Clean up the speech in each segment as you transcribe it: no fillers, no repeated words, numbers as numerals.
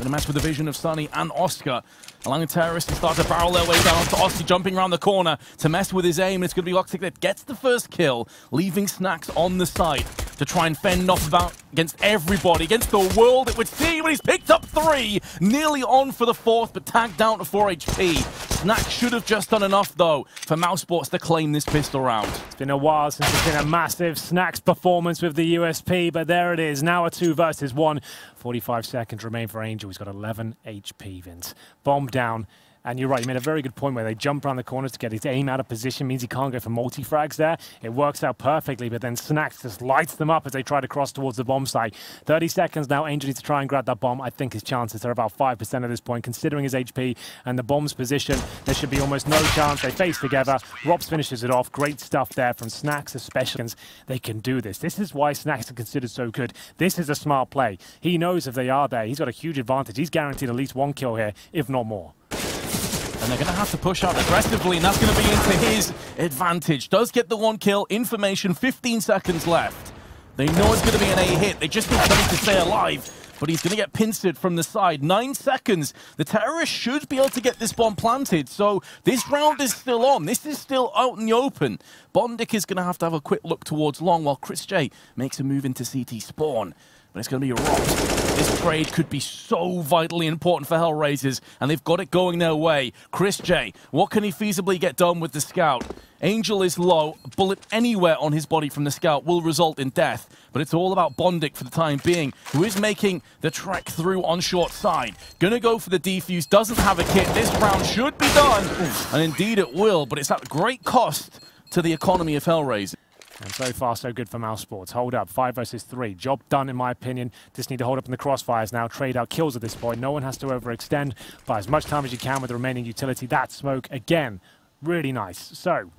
Gonna mess with the vision of Sunny and Oscar, allowing the terrorists to start to barrel their way down to Oscar, jumping around the corner to mess with his aim. It's gonna be Voxic that gets the first kill, leaving Snacks on the side to try and fend off against everybody, against the world it would seem. He's picked up 3, nearly on for the 4th, but tagged down to 4 HP. Snacks should have just done enough, though, for Mousesports to claim this pistol round. It's been a while since it's been a massive Snacks performance with the USP, but there it is. Now a 2 versus 1. 45 seconds remain for Angel. He's got 11 HP, Vince. Bomb down. And you're right, you made a very good point where they jump around the corners to get his aim out of position, means he can't go for multi-frags there. It works out perfectly, but then Snacks just lights them up as they try to cross towards the bomb site. 30 seconds now, Angel needs to try and grab that bomb. I think his chances are about 5% at this point, considering his HP and the bomb's position. There should be almost no chance. They face together. Rops finishes it off. Great stuff there from Snacks, especially. They can do this. This is why Snacks are considered so good. This is a smart play. He knows if they are there, he's got a huge advantage. He's guaranteed at least 1 kill here, if not more. And they're going to have to push out aggressively, and that's going to be into his advantage. Does get the 1 kill, information, 15 seconds left. They know it's going to be an A hit. They just need something to stay alive, but he's going to get pincered from the side. 9 seconds. The terrorists should be able to get this bomb planted, so this round is still on. This is still out in the open. Bondic is going to have a quick look towards long, while Chris J makes a move into CT spawn. But it's going to be a Rops. This trade could be so vitally important for Hellraisers, and they've got it going their way. Chris J, what can he feasibly get done with the Scout? Angel is low. A bullet anywhere on his body from the Scout will result in death. But it's all about Bondic for the time being, who is making the trek through on short side. Gonna go for the defuse, doesn't have a kit. This round should be done, and indeed it will, but it's at great cost to the economy of Hellraisers. And so far, so good for Mousesports. Hold up, 5 versus 3. Job done, in my opinion. Just need to hold up in the crossfires now. Trade out kills at this point. No one has to overextend. Buy as much time as you can with the remaining utility. That smoke, again, really nice. So,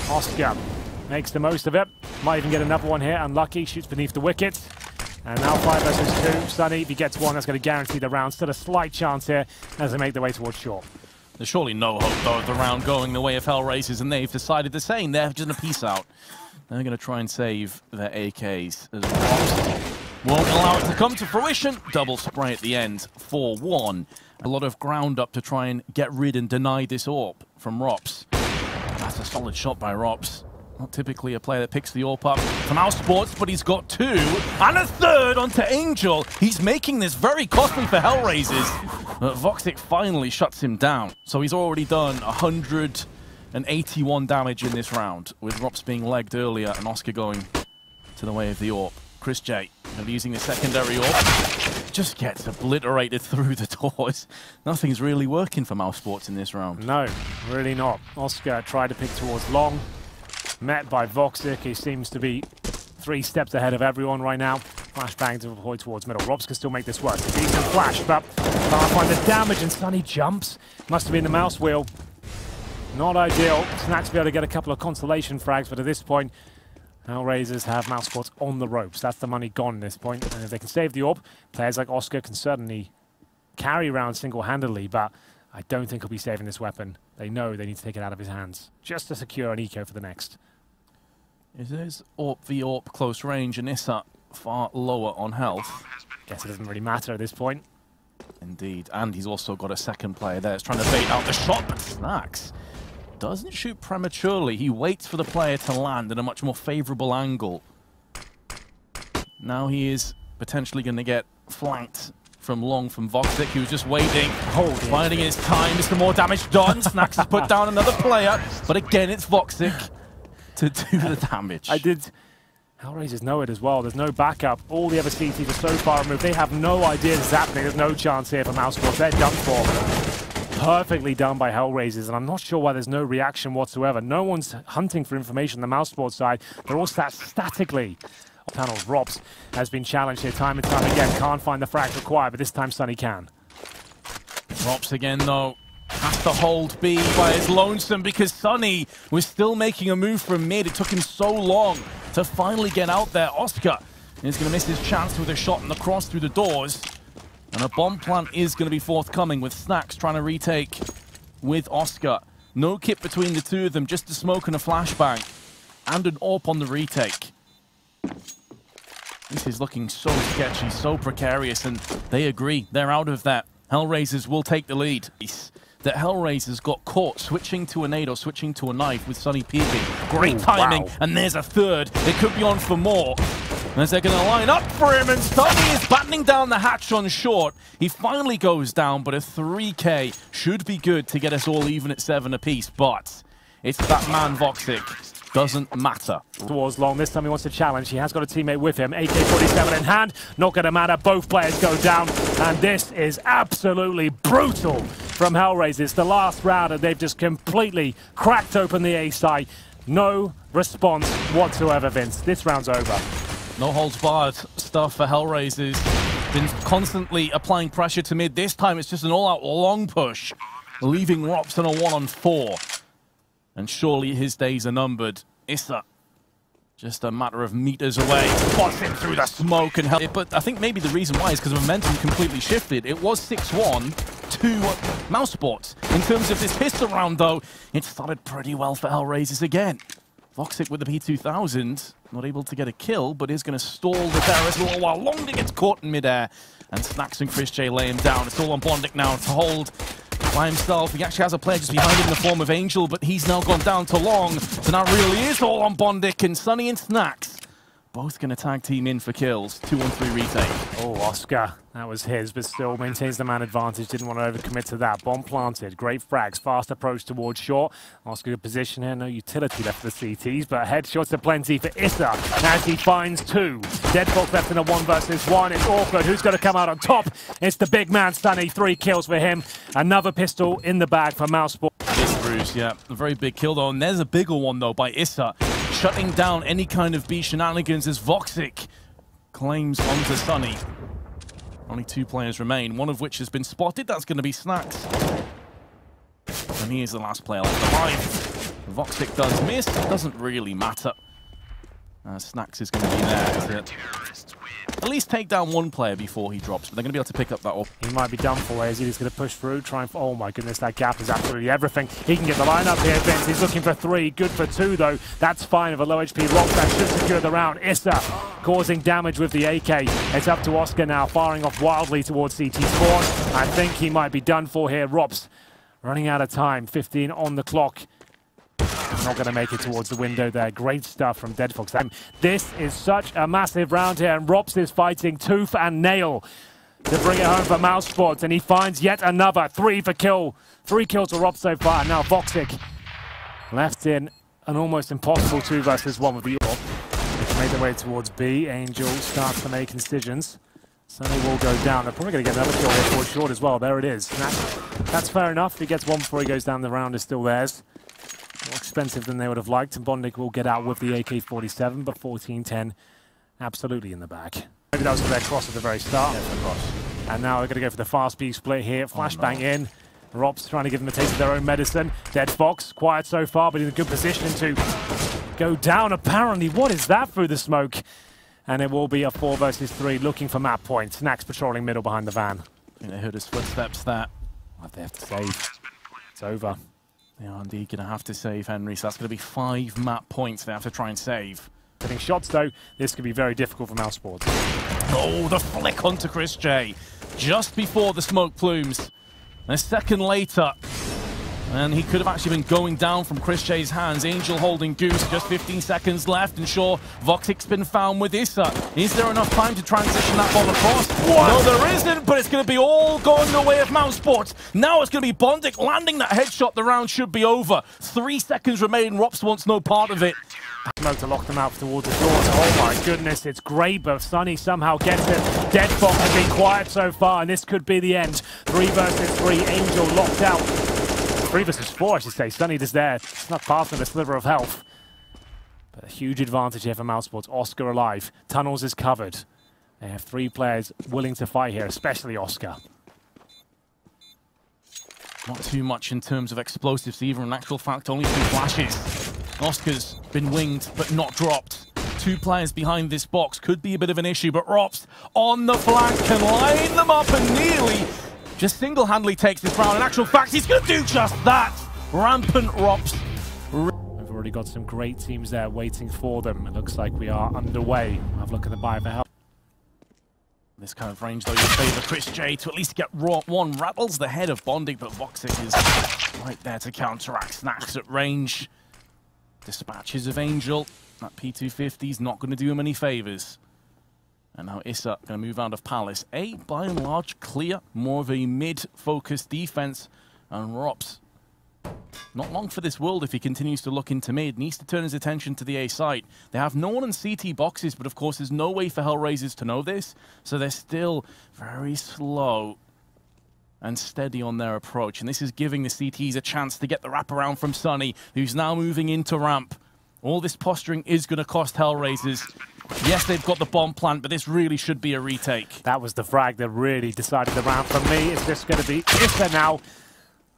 Oscar makes the most of it. Might even get another one here. Unlucky, shoots beneath the wicket. And now 5 versus 2. Sunny, if he gets 1, that's going to guarantee the round. Still a slight chance here as they make their way towards short. There's surely no hope, though, of the round going the way of Hellraisers, and they've decided the same. They're just going to peace out. They're going to try and save their AKs as well. Won't allow it to come to fruition. Double spray at the end, 4-1. A lot of ground up to try and get rid and deny this AWP from Rops. That's a solid shot by Rops. Not typically a player that picks the AWP up from Mousesports, but he's got 2 and a 3rd onto Angel. He's making this very costly for Hellraisers. But Voxic finally shuts him down. So he's already done 181 damage in this round, with Rops being legged earlier and Oscar going to the way of the AWP. Chris J using the secondary AWP. Just gets obliterated through the doors. Nothing's really working for Mousesports in this round. No, really not. Oscar tried to pick towards long. Met by Voxic, he seems to be 3 steps ahead of everyone right now. Flashbang to deploy towards middle. Rops can still make this work. Decent flash, but can't find the damage, and Sunny jumps. Must have been the mouse wheel. Not ideal. Snacks be able to get a couple of consolation frags, but at this point, Hellraisers have Mousesports on the ropes. That's the money gone at this point. And if they can save the AWP, players like Oscar can certainly carry rounds single-handedly, but I don't think he'll be saving this weapon. They know they need to take it out of his hands, just to secure an eco for the next. It is AWP v AWP close range, and Issa far lower on health. Guess it doesn't really matter at this point. Indeed, and he's also got a second player there. It's trying to bait out the shot, but Snacks doesn't shoot prematurely. He waits for the player to land at a much more favorable angle. Now he is potentially going to get flanked from long from Voxic. He was just waiting, finding his time. Is the more damage done? Snacks has put down another player, but again, it's Voxic to do the damage. Hellraisers know it as well. There's no backup. All the other CTs are so far removed. They have no idea this is happening. There's no chance here for Mousesports. They're done for. Perfectly done by Hellraisers, and I'm not sure why there's no reaction whatsoever. No one's hunting for information on the Mousesports side. They're all sat statically. Panel Rops has been challenged here time and time again. Can't find the frag required, but this time Sunny can. Rops again, though. Has to hold B by his lonesome because Sunny was still making a move from mid. It took him so long to finally get out there. Oscar is going to miss his chance with a shot in the cross through the doors. And a bomb plant is going to be forthcoming with Snacks trying to retake with Oscar. No kit between the two of them, just a smoke and a flashbang. And an AWP on the retake. This is looking so sketchy, so precarious, and they agree. They're out of that. Hellraisers will take the lead. That Hellraisers got caught switching to a nade or switching to a knife with Sunny peeking. Great timing, wow. And there's a third. They could be on for more. As they're going to line up for him, and Sunny is battening down the hatch on short. He finally goes down, but a 3K should be good to get us all even at 7 apiece. But it's that man, Voxic. Doesn't matter. Towards long. This time he wants to challenge. He has got a teammate with him. AK-47 in hand. Not going to matter. Both players go down. And this is absolutely brutal from Hellraisers. The last round, and they've just completely cracked open the A side. No response whatsoever, Vince. This round's over. No holds barred stuff for Hellraisers. Been constantly applying pressure to mid. This time it's just an all-out long push, leaving Rops on a 1-on-4. And surely his days are numbered. Issa, just a matter of meters away. Spots him through the smoke and help. But I think maybe the reason why is because momentum completely shifted. It was 6-1 to Mousesports. In terms of this Issa round, though, it started pretty well for Hellraisers again. Voxic with the P2000, not able to get a kill, but is going to stall the terrorist while Longdy gets caught in midair. And Snacks and Chris J lay him down. It's all on Bondic now to hold by himself. He actually has a player just behind him in the form of Angel, but he's now gone down to Long. So now really is all on Bondic, and Sunny and Snacks both going to tag team in for kills. 2-on-3 retake. Oh, Oscar. That was his, but still maintains the man advantage. Didn't want to overcommit to that. Bomb planted. Great frags. Fast approach towards short. Oscar good position here. No utility left for the CTs, but headshots are plenty for Issa as he finds two. Deadbolt left in a 1 versus 1. It's awkward. Who's going to come out on top? It's the big man, Sunny. 3 kills for him. Another pistol in the bag for Mousesports. Yes, Bruce, yeah. A very big kill, though. And there's a bigger one, though, by Issa. Shutting down any kind of B shenanigans as Voxic claims onto Sunny. Only 2 players remain, one of which has been spotted. That's going to be Snacks. And he is the last player left alive. Voxic does miss. It doesn't really matter. Snacks is going to be there to at least take down 1 player before he drops, but they're going to be able to pick up that up. He might be done for. Is he just going to push through, try and... Oh my goodness, that gap is absolutely everything. He can get the lineup here, Vince. He's looking for 3. Good for 2, though. That's fine with a low HP rock. That should secure the round. Issa causing damage with the AK. It's up to Oscar now, firing off wildly towards CT spawn. I think he might be done for here. Rops running out of time. 15 on the clock. Not going to make it towards the window there. Great stuff from Deadfox. This is such a massive round here, and Rops is fighting tooth and nail to bring it home for Mousesports, and he finds yet another 3 for kill. 3 kills for Rops so far, and now Voxic left in an almost impossible 2 versus 1 with the York. Made their way towards B. Angel starts to make incisions. Sunny will go down. They're probably going to get another kill here towards short as well. There it is. That's fair enough. He gets 1 before he goes down. The round is still theirs. More expensive than they would have liked, and Bondic will get out with the AK-47, but 14-10 absolutely in the bag. Maybe that was for their cross at the very start. Yeah, and now they're going to go for the fast B split here. Flashbang in. Rops trying to give them a taste of their own medicine. Deadfox, quiet so far, but in a good position to go down apparently. What is that through the smoke? And it will be a 4 versus 3 looking for map point. Snacks patrolling middle behind the van. I think they heard his footsteps there. What they have to save. It's over. They are indeed going to have to save, Henry, so that's going to be 5 map points they have to try and save. Getting shots, though, this could be very difficult for Mousesports. Oh, the flick onto Chris J. Just before the smoke plumes. A second later, and he could have actually been going down from Chris J's hands. Angel holding Goose, just 15 seconds left, and sure, Voxic's been found with Issa. Is there enough time to transition that ball across? What? No, there isn't, but it's going to be all going the way of Mousesports. Now it's going to be Bondic landing that headshot. The round should be over. 3 seconds remain. Rops wants no part of it. Smoke to lock them out towards the door. Oh my goodness, it's great, but Sunny somehow gets it. Deadfox has been quiet so far, and this could be the end. 3 versus 3, Angel locked out. 3 versus 4, I should say. Sunny just there. It's not past him a sliver of health. But a huge advantage here for Mousesports. Oscar alive. Tunnels is covered. They have 3 players willing to fight here, especially Oscar. Not too much in terms of explosives either. In actual fact, only 2 flashes. Oscar's been winged, but not dropped. 2 players behind this box could be a bit of an issue, but Rops on the flank can line them up and nearly just single-handedly takes this round. In actual fact, he's going to do just that. Rampant Rops. We've already got some great teams there waiting for them. It looks like we are underway. Have a look at the buy for help. This kind of range, though, you favor Chris J to at least get one. Rattles the head of Bondic, but Voxic is right there to counteract. Snacks at range. Dispatches of Angel. That P250 is not going to do him any favors. And now Issa going to move out of Palace. By and large, clear. More of a mid-focused defense. And Rops, not long for this world if he continues to look into mid. Needs to turn his attention to the A site. They have no one in CT boxes, but of course there's no way for Hellraisers to know this. So they're still very slow and steady on their approach. And this is giving the CTs a chance to get the wraparound from Sunny, who's now moving into ramp. All this posturing is going to cost Hellraisers. Yes, they've got the bomb plant, but this really should be a retake. That was the frag that really decided the round for me. It's just going to be Issa now.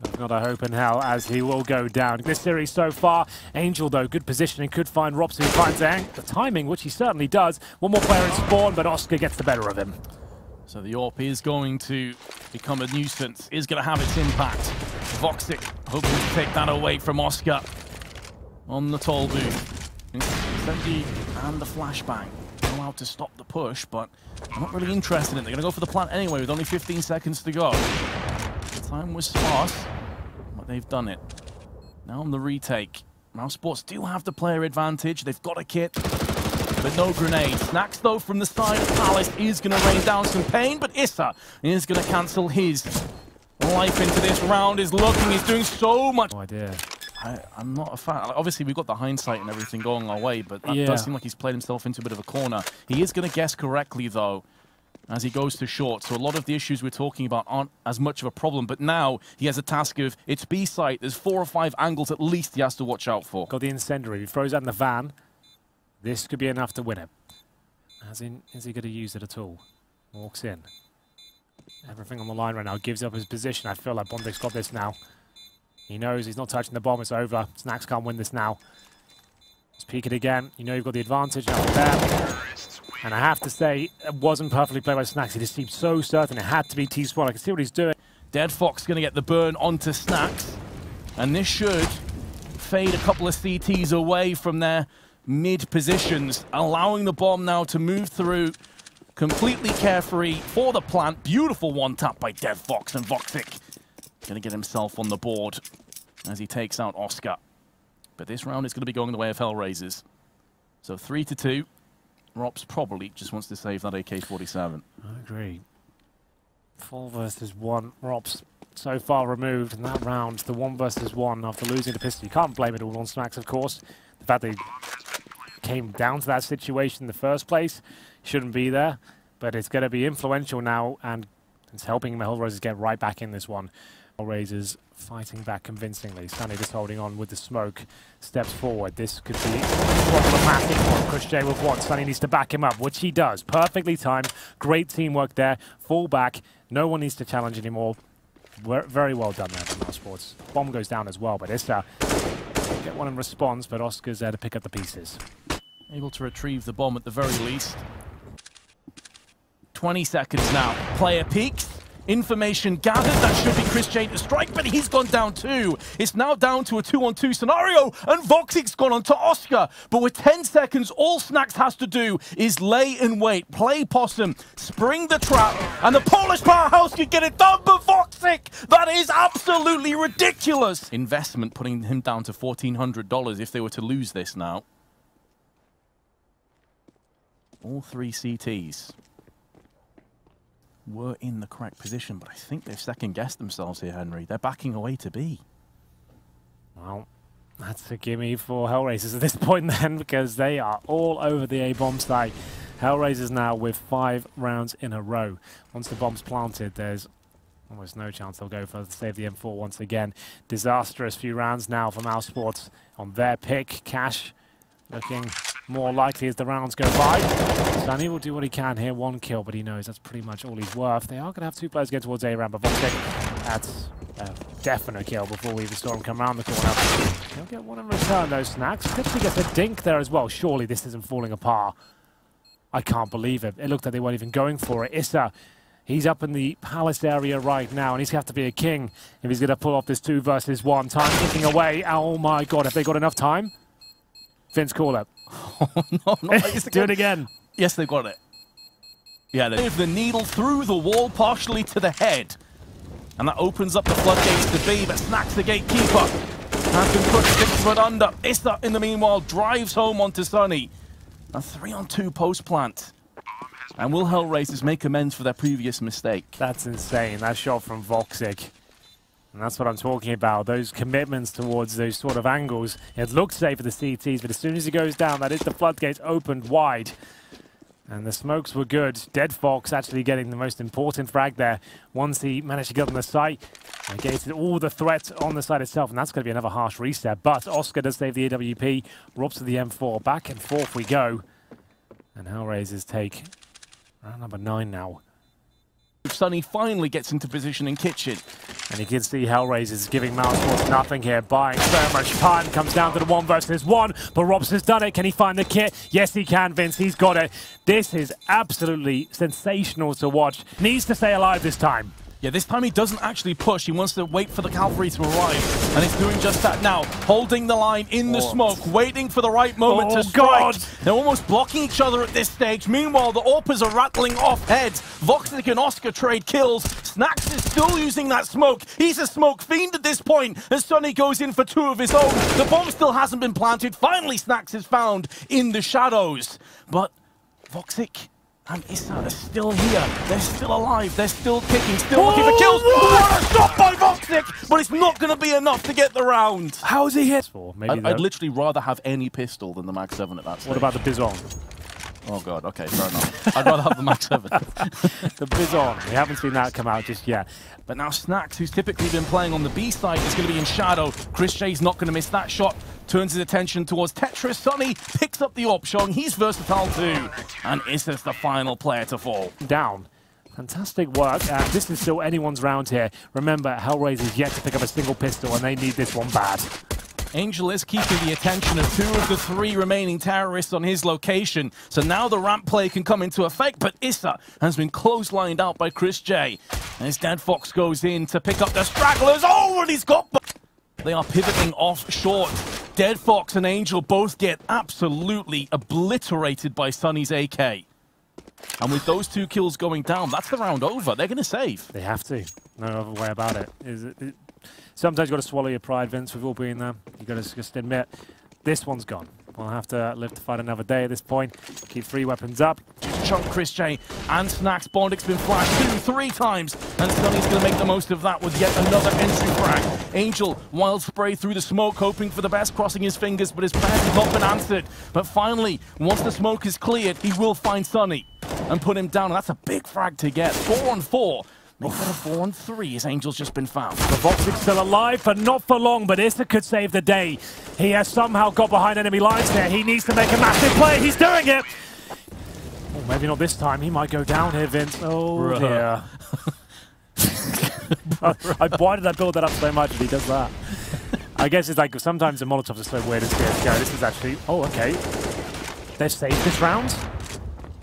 There's not a hope in hell as he will go down. This series so far, Angel though, good positioning, could find Rops who finds the timing, which he certainly does. One more player in spawn, but Oscar gets the better of him. So the AWP is going to become a nuisance, is going to have its impact. Voxic hoping to take that away from Oscar on the toll booth. Incendiary and the flashbang allowed to stop the push, but I'm not really interested in it. They're going to go for the plant anyway with only 15 seconds to go. Time was sparse, but they've done it. Now on the retake. Mousesports do have the player advantage. They've got a kit, but no grenade. Snacks, though, from the side of Palace is going to rain down some pain, but Issa is going to cancel his life into this round. He's doing so much. No idea. I'm not a fan. Obviously, we've got the hindsight and everything going our way, but that does seem like he's played himself into a bit of a corner. He is going to guess correctly, though, as he goes to short. So a lot of the issues we're talking about aren't as much of a problem, but now he has a task of, it's B site, there's 4 or 5 angles at least he has to watch out for. Got the incendiary, he throws that in the van. This could be enough to win it. As in, is he going to use it at all? Walks in. Everything on the line right now, gives up his position. I feel like Bondic's got this now. He knows he's not touching the bomb, it's over. Snacks can't win this now. Let's peek it again. You know you've got the advantage now there. And I have to say, it wasn't perfectly played by Snacks. He just seemed so certain it had to be T-Spawn. I can see what he's doing. Dead Fox going to get the burn onto Snacks. And this should fade a couple of CTs away from their mid positions, allowing the bomb now to move through completely carefree for the plant. Beautiful one tap by Dead Fox, and Voxic going to get himself on the board as he takes out Oscar. But this round is going to be going the way of Hellraisers. So 3-2. Rops probably just wants to save that AK-47. I agree. 4 versus 1. Rops so far removed in that round. The 1 versus 1 after losing the pistol. You can't blame it all on Snacks, of course. The fact they came down to that situation in the first place shouldn't be there. But it's going to be influential now, and it's helping the Hellraisers get right back in this one. Hellraisers fighting back convincingly. Sunny just holding on with the smoke. Steps forward. This could be problematic for Chris J with one. Sunny needs to back him up, which he does. Perfectly timed. Great teamwork there. Fall back. No one needs to challenge anymore. Very well done there from Mousesports. Bomb goes down as well, but Issa get one in response, but Oscar's there to pick up the pieces. Able to retrieve the bomb at the very least. 20 seconds now. Player peeks. Information gathered. That should be Chris J to strike, but he's gone down too. It's now down to a 2-on-2 scenario, and Voxic's gone on to Oscar. But with 10 seconds, all Snacks has to do is lay in wait, play possum, spring the trap, and the Polish powerhouse could get it done, but Voxic, that is absolutely ridiculous. Investment putting him down to $1,400 if they were to lose this now. All 3 CTs were in the correct position, but I think they've second-guessed themselves here, Henry. They're backing away to B. Well, that's a gimme for Hellraisers at this point then, because they are all over the A-bomb site. Hellraisers now with 5 rounds in a row. Once the bomb's planted, there's almost no chance they'll go for to save the M4 once again. Disastrous few rounds now for Mousesports on their pick. Cash looking more likely as the rounds go by. Sunny will do what he can here. 1 kill, but he knows that's pretty much all he's worth. They are going to have 2 players get towards A-ramp, but Voxic, that's a definite kill before we even saw him come around the corner. He'll get one in return, though, Snacks. Quickly gets a dink there as well. Surely this isn't falling apart. I can't believe it. It looked like they weren't even going for it. Issa, he's up in the Palace area right now, and he's going to have to be a king if he's going to pull off this 2 versus 1. Time ticking away. Oh, my God. Have they got enough time? Vince, call up. Oh, no, not like Do it again. Yes, they've got it. Yeah, they have the needle through the wall, partially to the head. And that opens up the floodgates to B, but Snack's the gatekeeper. Has been pushed 6 foot under. Issa, in the meanwhile, drives home onto Sunny. A 3-on-2 post plant. And will Hellraisers make amends for their previous mistake? That's insane. That shot from Voxic. And that's what I'm talking about. Those commitments towards those sort of angles. It looks safe for the CTs, but as soon as he goes down, that is the floodgates opened wide. And the smokes were good. Dead Fox actually getting the most important frag there once he managed to get on the site. Negated all the threats on the site itself, and that's going to be another harsh reset. But Oscar does save the AWP. Robs to the M4. Back and forth we go. And Hellraisers take round number 9 now. Sunny finally gets into position in kitchen. And you can see Hellraisers giving Mousesports nothing here, buying so much time. Comes down to the 1 versus 1, but Robs has done it. Can he find the kit? Yes, he can, Vince. He's got it. This is absolutely sensational to watch. Needs to stay alive this time. Yeah, this time he doesn't actually push. He wants to wait for the cavalry to arrive. And he's doing just that now. Holding the line in the smoke, waiting for the right moment to strike. God. They're almost blocking each other at this stage. Meanwhile, the AWPers are rattling off heads. Voxic and Oscar trade kills. Snax is still using that smoke. He's a smoke fiend at this point as Sunny goes in for 2 of his own. The bomb still hasn't been planted. Finally, Snax is found in the shadows. But Voxic and Issa are still here. They're still alive. They're still kicking, still looking for kills. What a stop by Voxic! But it's not going to be enough to get the round. How is he hit? I'd literally rather have any pistol than the Mag 7 at that stage. What about the Bison? Oh god, okay, fair enough. I'd rather have the Mag 7. The Bison. We haven't seen that come out just yet. But now Snax, who's typically been playing on the B side, is going to be in shadow. Chris J's not going to miss that shot. Turns his attention towards Tetris. Sunny picks up the AWP, showing he's versatile too. And Issa's the final player to fall. Down. Fantastic work. This is still anyone's round here. Remember, Hellraiser's yet to pick up a single pistol, and they need this one bad. Angel is keeping the attention of 2 of the 3 remaining terrorists on his location. So now the ramp play can come into effect, but Issa has been clotheslined out by Chris J. As Dead Fox goes in to pick up the stragglers. Oh, and he's got... They are pivoting off short. Dead Fox and Angel both get absolutely obliterated by Sunny's AK. And with those 2 kills going down, that's the round over. They're going to save. They have to. No other way about it. Sometimes you've got to swallow your pride, Vince. We've all been there. You've got to just admit, this one's gone. We'll have to live to fight another day at this point. Keep 3 weapons up. Chunk Chris J and Snax. Bondic's been flashed 2, 3 times. And Sunny's going to make the most of that with yet another entry frag. Angel, wild spray through the smoke, hoping for the best, crossing his fingers, but his prayer has not been answered. But finally, once the smoke is cleared, he will find Sunny and put him down. And that's a big frag to get. 4 on 4. Make that a 4 on 3 as Angel's just been found. The Voxic's still alive, but not for long. But Issa could save the day. He has somehow got behind enemy lines there. He needs to make a massive play. He's doing it. Oh, maybe not this time. He might go down here, Vince. Oh, dear. Why did I build that up so much if he does that? I guess it's like sometimes the Molotovs are so weird in CSGO. This is actually... Oh, okay. They've saved this round?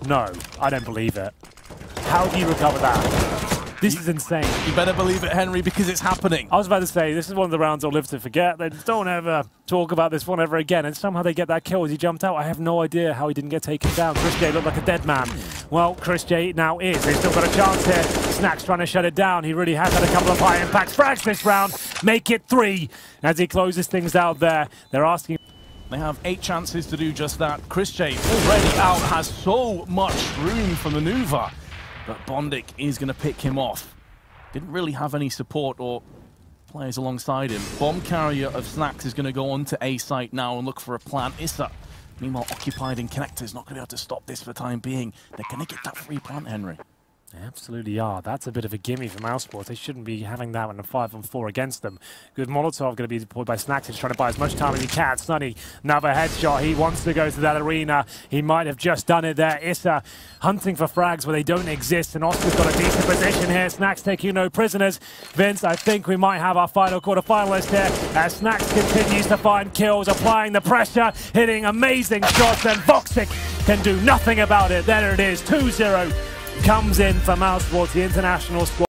No, I don't believe it. How do you recover that? This is insane. You better believe it, Henry, because it's happening. I was about to say, this is one of the rounds I'll live to forget. They don't ever talk about this one ever again. And somehow they get that kill as he jumped out. I have no idea how he didn't get taken down. Chris J looked like a dead man. Well, Chris J now is. They've still got a chance here. Snack's trying to shut it down. He really has had a couple of high impact frags this round. Make it 3 as he closes things out there. They're asking... They have 8 chances to do just that. Chris J already out, has so much room for maneuver. But Bondic is going to pick him off. Didn't really have any support or players alongside him. Bomb carrier of Snax is going to go on to A site now and look for a plant. Issa, meanwhile, occupied in connectors, not going to be able to stop this for the time being. They're going to get that free plant, Henry. They absolutely are. That's a bit of a gimme for Mousesports. They shouldn't be having that one a 5 on 4 against them. Good Molotov going to be deployed by Snax. He's trying to buy as much time as he can. Sunny, another headshot. He wants to go to that arena. He might have just done it there. Issa hunting for frags where they don't exist, and Oscar's got a decent position here. Snax taking no prisoners. Vince, I think we might have our final quarterfinalist here as Snax continues to find kills, applying the pressure, hitting amazing shots, and Voxic can do nothing about it. There it is, 2-0. Comes in for Mousesports, the international squad.